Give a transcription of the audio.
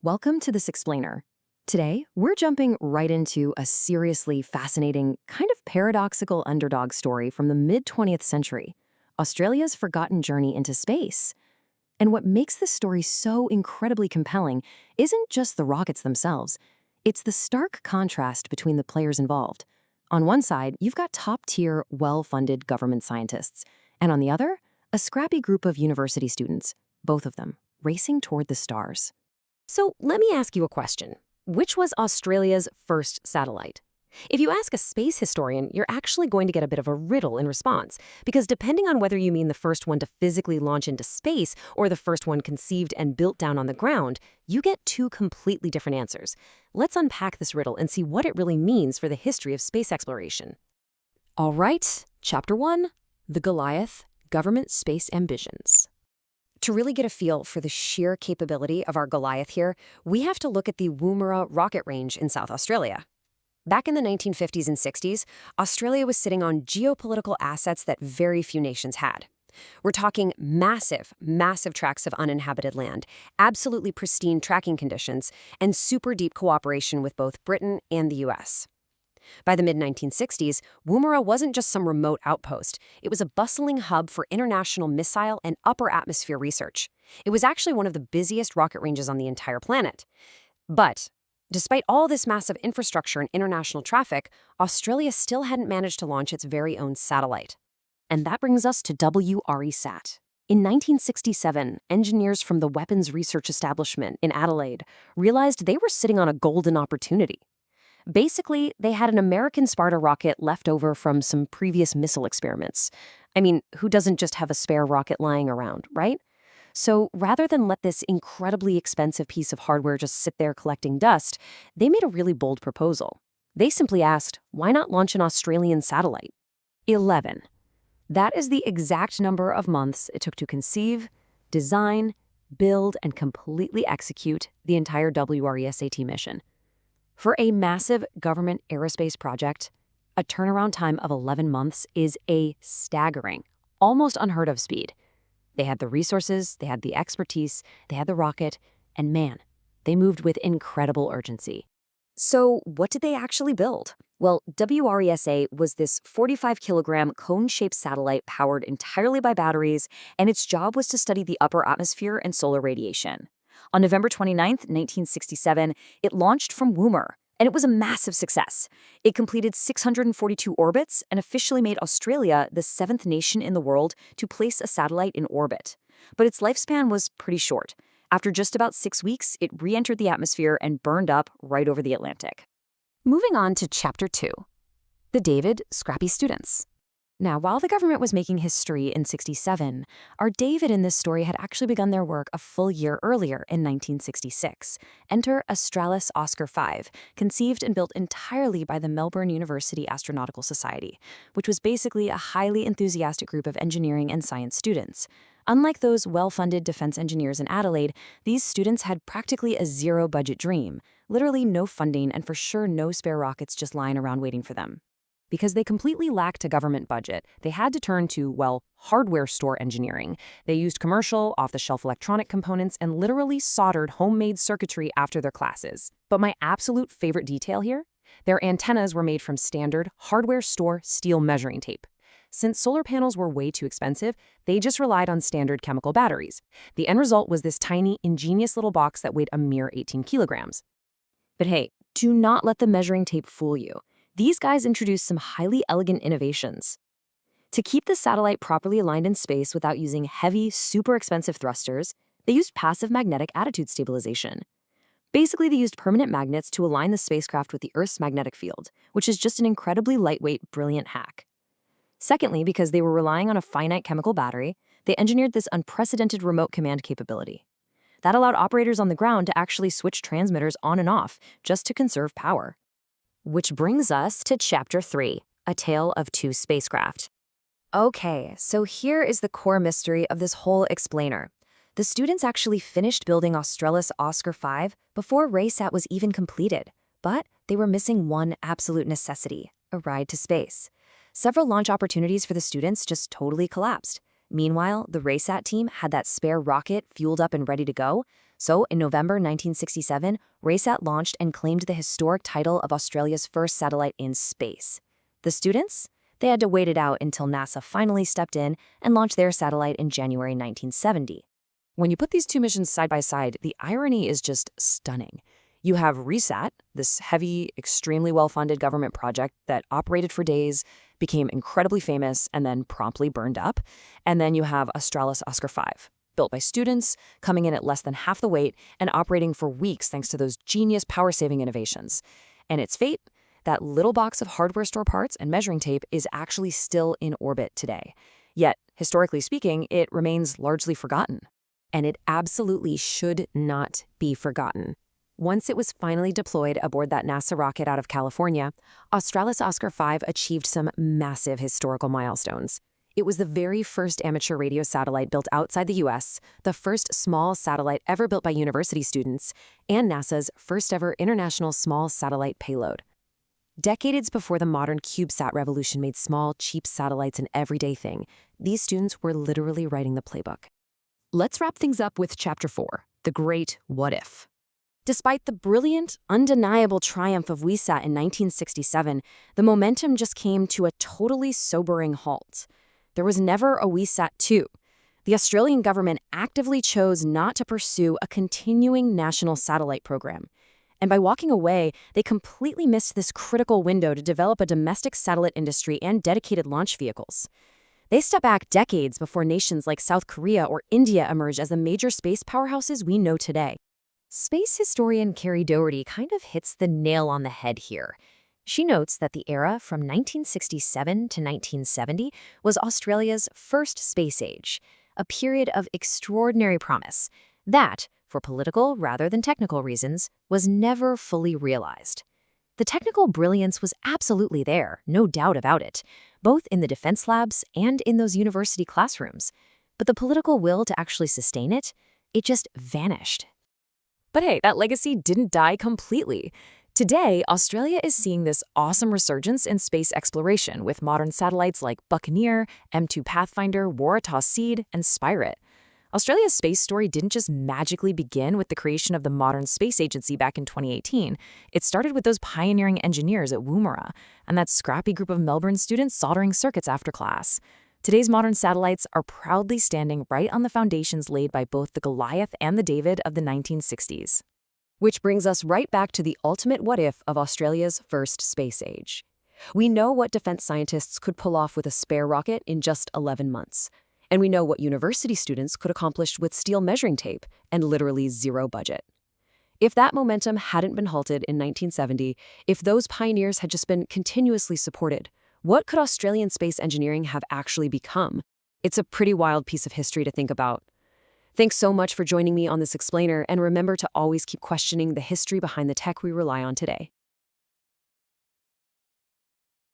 Welcome to This Explainer. Today, we're jumping right into a seriously fascinating, kind of paradoxical underdog story from the mid-20th century, Australia's forgotten journey into space. And what makes this story so incredibly compelling isn't just the rockets themselves, it's the stark contrast between the players involved. On one side, you've got top-tier, well-funded government scientists, and on the other, a scrappy group of university students, both of them, racing toward the stars. So let me ask you a question. Which was Australia's first satellite? If you ask a space historian, you're actually going to get a bit of a riddle in response, because depending on whether you mean the first one to physically launch into space or the first one conceived and built down on the ground, you get two completely different answers. Let's unpack this riddle and see what it really means for the history of space exploration. All right, Chapter 1, The Goliath, Government Space Ambitions. To really get a feel for the sheer capability of our Goliath here, we have to look at the Woomera rocket range in South Australia. Back in the 1950s and 60s, Australia was sitting on geopolitical assets that very few nations had. We're talking massive, massive tracts of uninhabited land, absolutely pristine tracking conditions, and super deep cooperation with both Britain and the US. By the mid-1960s, Woomera wasn't just some remote outpost. It was a bustling hub for international missile and upper atmosphere research. It was actually one of the busiest rocket ranges on the entire planet. But despite all this massive infrastructure and international traffic, Australia still hadn't managed to launch its very own satellite. And that brings us to WRESat. In 1967, engineers from the Weapons Research Establishment in Adelaide realized they were sitting on a golden opportunity. Basically, they had an American Sparta rocket left over from some previous missile experiments. I mean, who doesn't just have a spare rocket lying around, right? So rather than let this incredibly expensive piece of hardware just sit there collecting dust, they made a really bold proposal. They simply asked, why not launch an Australian satellite? 11. That is the exact number of months it took to conceive, design, build, and completely execute the entire WRESAT mission. For a massive government aerospace project, a turnaround time of 11 months is a staggering, almost unheard of speed. They had the resources, they had the expertise, they had the rocket, and man, they moved with incredible urgency. So what did they actually build? Well, WRESA was this 45-kilogram cone-shaped satellite powered entirely by batteries, and its job was to study the upper atmosphere and solar radiation. On November 29, 1967, it launched from Woomera, and it was a massive success. It completed 642 orbits and officially made Australia the 7th nation in the world to place a satellite in orbit. But its lifespan was pretty short. After just about 6 weeks, it re-entered the atmosphere and burned up right over the Atlantic. Moving on to Chapter 2, The David Scrappy Students. Now, while the government was making history in '67, our David in this story had actually begun their work a full year earlier in 1966. Enter Australis Oscar V, conceived and built entirely by the Melbourne University Astronautical Society, which was basically a highly enthusiastic group of engineering and science students. Unlike those well-funded defense engineers in Adelaide, these students had practically a zero-budget dream, literally no funding and for sure no spare rockets just lying around waiting for them. Because they completely lacked a government budget, they had to turn to, well, hardware store engineering. They used commercial, off-the-shelf electronic components and literally soldered homemade circuitry after their classes. But my absolute favorite detail here? Their antennas were made from standard hardware store steel measuring tape. Since solar panels were way too expensive, they just relied on standard chemical batteries. The end result was this tiny, ingenious little box that weighed a mere 18 kilograms. But hey, do not let the measuring tape fool you. These guys introduced some highly elegant innovations. To keep the satellite properly aligned in space without using heavy, super expensive thrusters, they used passive magnetic attitude stabilization. Basically, they used permanent magnets to align the spacecraft with the Earth's magnetic field, which is just an incredibly lightweight, brilliant hack. Secondly, because they were relying on a finite chemical battery, they engineered this unprecedented remote command capability. That allowed operators on the ground to actually switch transmitters on and off, just to conserve power. Which brings us to Chapter 3, A Tale of Two Spacecraft. Okay, so here is the core mystery of this whole explainer. The students actually finished building Australis Oscar V before RaySat was even completed, but they were missing one absolute necessity, a ride to space. Several launch opportunities for the students just totally collapsed. Meanwhile, the RaySat team had that spare rocket fueled up and ready to go, So, in November 1967, RaySat launched and claimed the historic title of Australia's first satellite in space. The students? They had to wait it out until NASA finally stepped in and launched their satellite in January 1970. When you put these two missions side by side, the irony is just stunning. You have RESAT, this heavy, extremely well-funded government project that operated for days, became incredibly famous, and then promptly burned up. And then you have Australis Oscar V, built by students, coming in at less than half the weight and operating for weeks thanks to those genius power-saving innovations. And its fate? That little box of hardware store parts and measuring tape is actually still in orbit today. Yet, historically speaking, it remains largely forgotten. And it absolutely should not be forgotten. Once it was finally deployed aboard that NASA rocket out of California, Australis Oscar V achieved some massive historical milestones. It was the very first amateur radio satellite built outside the U.S., the first small satellite ever built by university students, and NASA's first ever international small satellite payload. Decades before the modern CubeSat revolution made small, cheap satellites an everyday thing, these students were literally writing the playbook. Let's wrap things up with Chapter 4, The Great What If. Despite the brilliant, undeniable triumph of WESAT in 1967, the momentum just came to a totally sobering halt. There was never a WESAT 2. The Australian government actively chose not to pursue a continuing national satellite program. And by walking away, they completely missed this critical window to develop a domestic satellite industry and dedicated launch vehicles. They step back decades before nations like South Korea or India emerge as the major space powerhouses we know today. Space historian Carrie Doherty kind of hits the nail on the head here. She notes that the era from 1967 to 1970 was Australia's first space age, a period of extraordinary promise that, for political rather than technical reasons, was never fully realized. The technical brilliance was absolutely there, no doubt about it, both in the defense labs and in those university classrooms. But the political will to actually sustain it, it just vanished. But hey, that legacy didn't die completely. Today, Australia is seeing this awesome resurgence in space exploration with modern satellites like Buccaneer, M2 Pathfinder, Waratah Seed, and Spirit. Australia's space story didn't just magically begin with the creation of the modern space agency back in 2018. It started with those pioneering engineers at Woomera and that scrappy group of Melbourne students soldering circuits after class. Today's modern satellites are proudly standing right on the foundations laid by both the Goliath and the David of the 1960s. Which brings us right back to the ultimate what-if of Australia's first space age. We know what defense scientists could pull off with a spare rocket in just 11 months. And we know what university students could accomplish with steel measuring tape and literally zero budget. If that momentum hadn't been halted in 1970, if those pioneers had just been continuously supported, what could Australian space engineering have actually become? It's a pretty wild piece of history to think about. Thanks so much for joining me on this explainer, and remember to always keep questioning the history behind the tech we rely on today.